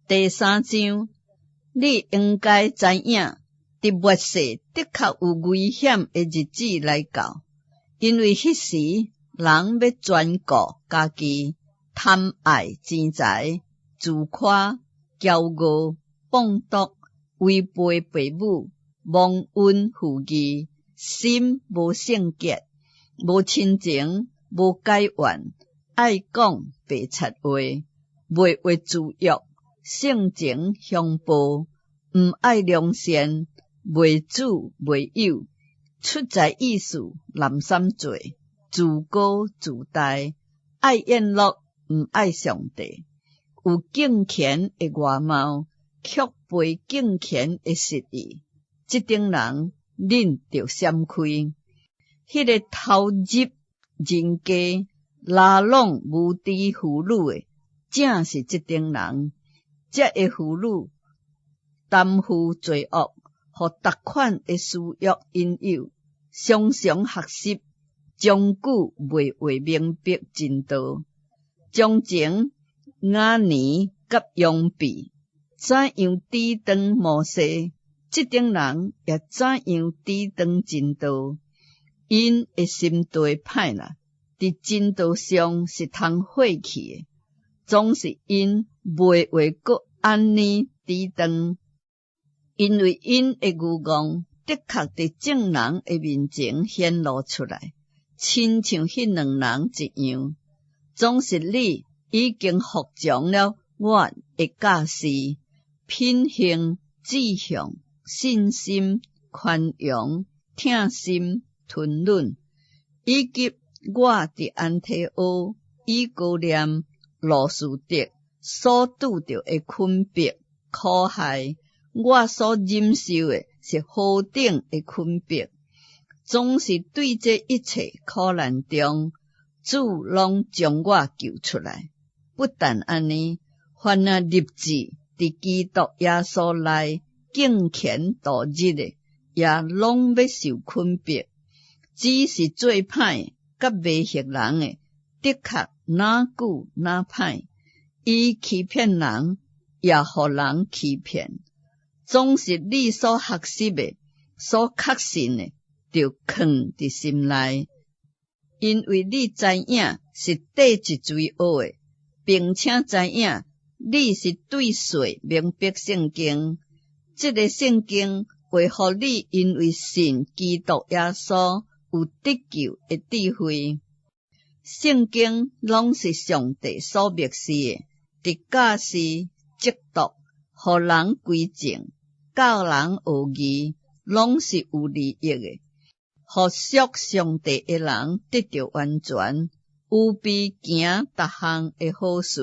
第三章，你应该知影，伫末世的确有危险的日子来到，因为迄时人要专顾家己，贪爱钱财，自夸、骄傲、放毒、违背父母，忘恩负义，心无圣洁，无亲情，无解怨，爱讲白贼话，袂为自欲，性情凶暴，毋爱良善，袂主袂友，出在意思滥散罪，自高自大，爱宴乐，毋爱上帝，有敬虔的外貌，却背敬虔的实意。这等人，恁着闪开。迄个投入人家拉拢无知妇女的，正是这等人。这个妇女担负罪恶，互逐款的私欲引诱，常常学习，终究袂为明白真道。将前雅年甲用弊，怎样抵挡摩西？这等人也怎样抵挡真道？因的心地歹啦，伫真道上是通废弃的，总是因袂为搁安尼抵挡，因为因的愚妄的确伫众人的面前显露出来，亲像迄两人一样。总是你已经服从了我的教示，品行、志向、信心、宽容、疼心、吞忍，以及我伫安提阿、以哥念、罗斯德所拄着的困迫、苦害，我所忍受的是何等的困迫，总是对这一切苦难中，主拢将我救出来。不但安尼，凡那立志伫基督耶稣内敬虔度日的，也拢要受困迫。只是最歹甲迷惑人的，的确哪久哪歹，伊欺骗人，也互人欺骗。总是你所学习的、所确信的，就藏伫心内，因为你知影是第一罪恶的，并且知影你是对岁明白圣经。这个圣经为互你因为信基督耶稣有得救的智慧。圣经拢是上帝所默示的，伫教示、督导，互人归正，教人学义，拢是有利益的，互属上帝的人得到完全，有必行逐项的好事。